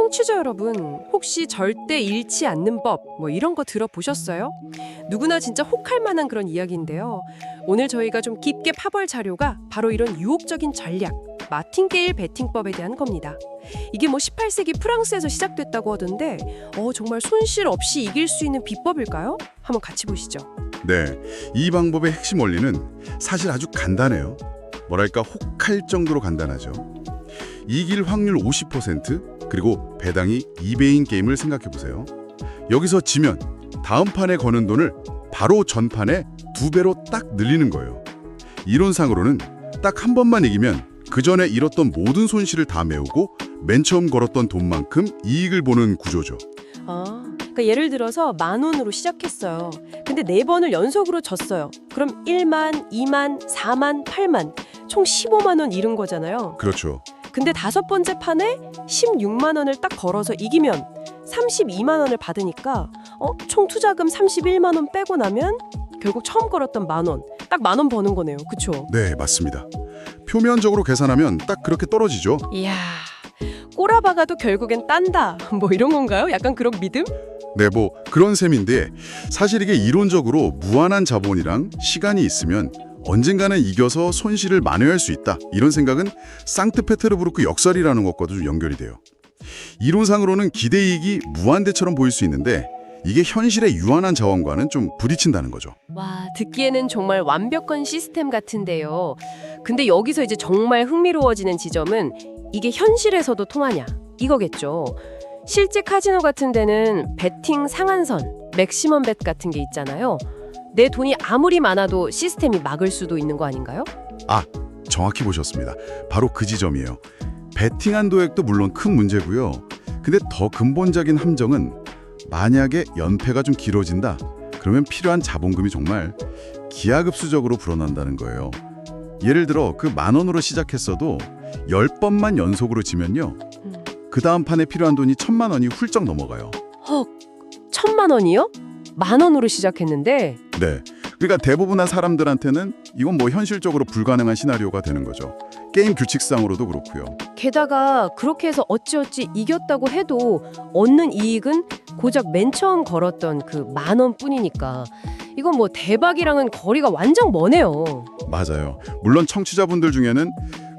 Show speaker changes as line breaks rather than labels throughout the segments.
청취자 여러분, 혹시 절대 잃지 않는 법, 이런 거 들어보셨어요? 누구나 진짜 혹할 만한 그런 이야기인데요. 오늘 저희가 좀 깊게 파볼 자료가 바로 이런 유혹적인 전략, 마틴게일 베팅법에 대한 겁니다. 이게 18세기 프랑스에서 시작됐다고 하던데 정말 손실 없이 이길 수 있는 비법일까요? 한번 같이 보시죠.
네, 이 방법의 핵심 원리는 사실 아주 간단해요. 뭐랄까 혹할 정도로 간단하죠. 이길 확률 50% 그리고 배당이 2배인 게임을 생각해보세요. 여기서 지면 다음 판에 거는 돈을 바로 전판에 2배로 딱 늘리는 거예요. 이론상으로는 딱 한 번만 이기면 그 전에 잃었던 모든 손실을 다 메우고 맨 처음 걸었던 돈만큼 이익을 보는 구조죠.
그러니까 예를 들어서 10,000원으로 시작했어요. 근데 4번을 연속으로 졌어요. 그럼 1만, 2만, 4만, 8만, 총 15만 원 잃은 거잖아요.
그렇죠.
근데 5번째 판에 16만 원을 딱 걸어서 이기면 32만 원을 받으니까 총 투자금 31만 원 빼고 나면 결국 처음 걸었던 10,000원, 딱 10,000원 버는 거네요. 그쵸?
네, 맞습니다. 표면적으로 계산하면 딱 그렇게 떨어지죠.
이야, 꼬라박아도 결국엔 딴다. 이런 건가요? 약간 그런 믿음?
네, 그런 셈인데 사실 이게 이론적으로 무한한 자본이랑 시간이 있으면 언젠가는 이겨서 손실을 만회할 수 있다. 이런 생각은 상트페테르부르크 역설이라는 것과도 좀 연결이 돼요. 이론상으로는 기대이익이 무한대처럼 보일 수 있는데 이게 현실의 유한한 자원과는 좀 부딪힌다는 거죠.
와, 듣기에는 정말 완벽한 시스템 같은데요. 근데 여기서 이제 정말 흥미로워지는 지점은 이게 현실에서도 통하냐 이거겠죠. 실제 카지노 같은 데는 베팅 상한선, 맥시멈 벳 같은 게 있잖아요. 내 돈이 아무리 많아도 시스템이 막을 수도 있는 거 아닌가요?
정확히 보셨습니다. 바로 그 지점이에요. 베팅 한도액도 물론 큰 문제고요. 근데 더 근본적인 함정은 만약에 연패가 좀 길어진다. 그러면 필요한 자본금이 정말 기하급수적으로 불어난다는 거예요. 예를 들어 그 10,000원으로 시작했어도 10번만 연속으로 지면요. 그 다음 판에 필요한 돈이 1,000만 원이 훌쩍 넘어가요.
헉, 1,000만 원이요? 10,000원으로 시작했는데
네, 그러니까 대부분의 사람들한테는 이건 현실적으로 불가능한 시나리오가 되는 거죠. 게임 규칙상으로도 그렇고요.
게다가 그렇게 해서 어찌어찌 이겼다고 해도 얻는 이익은 고작 맨 처음 걸었던 그 10,000원 뿐이니까 이건 대박이랑은 거리가 완전 머네요.
맞아요. 물론 청취자분들 중에는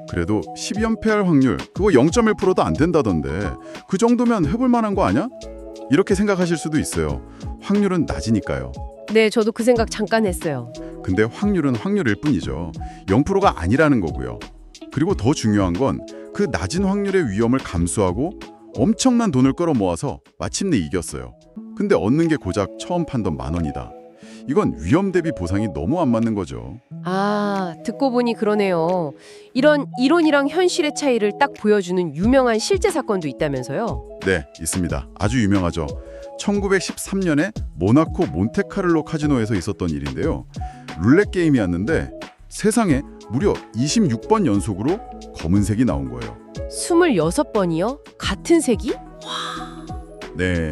그래도 10연패할 확률 그거 0.1%도 안 된다던데 그 정도면 해볼 만한 거 아니야? 이렇게 생각하실 수도 있어요. 확률은 낮으니까요.
네, 저도 그 생각 잠깐 했어요.
근데 확률은 확률일 뿐이죠. 0%가 아니라는 거고요. 그리고 더 중요한 건 그 낮은 확률의 위험을 감수하고 엄청난 돈을 끌어모아서 마침내 이겼어요. 근데 얻는 게 고작 처음 판던 10,000원이다. 이건 위험 대비 보상이 너무 안 맞는 거죠.
듣고 보니 그러네요. 이런 이론이랑 현실의 차이를 딱 보여주는 유명한 실제 사건도 있다면서요?
네, 있습니다. 아주 유명하죠. 1913년에 모나코 몬테카를로 카지노에서 있었던 일인데요. 룰렛 게임이었는데 세상에 무려 26번 연속으로 검은색이 나온 거예요.
26번이요? 같은 색이?
네.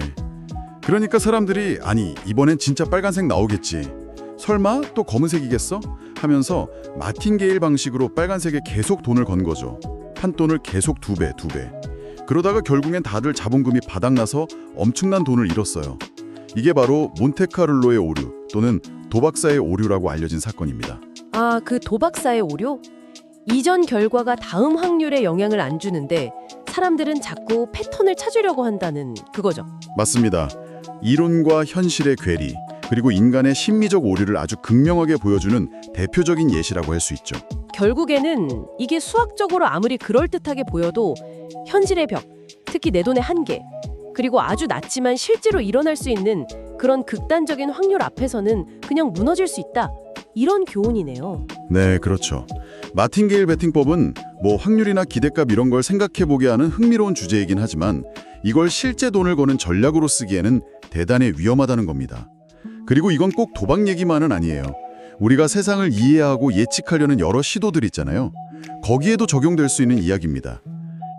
그러니까 사람들이 이번엔 진짜 빨간색 나오겠지. 설마 또 검은색이겠어? 하면서 마틴게일 방식으로 빨간색에 계속 돈을 건 거죠. 판돈을 계속 2배. 그러다가 결국엔 다들 자본금이 바닥나서 엄청난 돈을 잃었어요. 이게 바로 몬테카를로의 오류 또는 도박사의 오류라고 알려진 사건입니다.
그 도박사의 오류? 이전 결과가 다음 확률에 영향을 안 주는데 사람들은 자꾸 패턴을 찾으려고 한다는 그거죠.
맞습니다. 이론과 현실의 괴리, 그리고 인간의 심리적 오류를 아주 극명하게 보여주는 대표적인 예시라고 할 수 있죠.
결국에는 이게 수학적으로 아무리 그럴듯하게 보여도 현실의 벽, 특히 내 돈의 한계, 그리고 아주 낮지만 실제로 일어날 수 있는 그런 극단적인 확률 앞에서는 그냥 무너질 수 있다. 이런 교훈이네요.
네, 그렇죠. 마틴게일 베팅법은 확률이나 기대값 이런 걸 생각해보게 하는 흥미로운 주제이긴 하지만 이걸 실제 돈을 거는 전략으로 쓰기에는 대단히 위험하다는 겁니다. 그리고 이건 꼭 도박 얘기만은 아니에요. 우리가 세상을 이해하고 예측하려는 여러 시도들 있잖아요. 거기에도 적용될 수 있는 이야기입니다.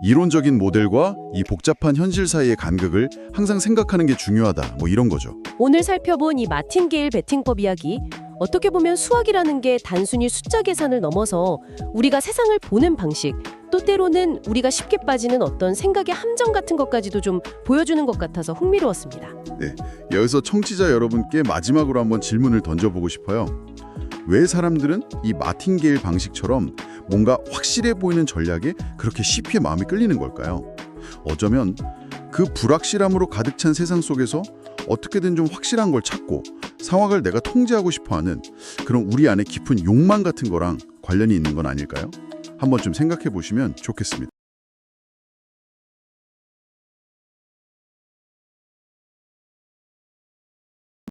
이론적인 모델과 이 복잡한 현실 사이의 간극을 항상 생각하는 게 중요하다. 이런 거죠.
오늘 살펴본 이 마틴게일 베팅법 이야기, 어떻게 보면 수학이라는 게 단순히 숫자 계산을 넘어서 우리가 세상을 보는 방식,
또 때로는 우리가 쉽게 빠지는 어떤 생각의 함정 같은 것까지도 좀 보여주는 것 같아서 흥미로웠습니다.
여기서 청취자 여러분께 마지막으로 한번 질문을 던져보고 싶어요. 왜 사람들은 이 마틴게일 방식처럼 뭔가 확실해 보이는 전략에 그렇게 쉽게 마음이 끌리는 걸까요? 어쩌면 그 불확실함으로 가득 찬 세상 속에서 어떻게든 좀 확실한 걸 찾고 상황을 내가 통제하고 싶어하는 그런 우리 안에 깊은 욕망 같은 거랑 관련이 있는 건 아닐까요? 한번 좀 생각해 보시면 좋겠습니다.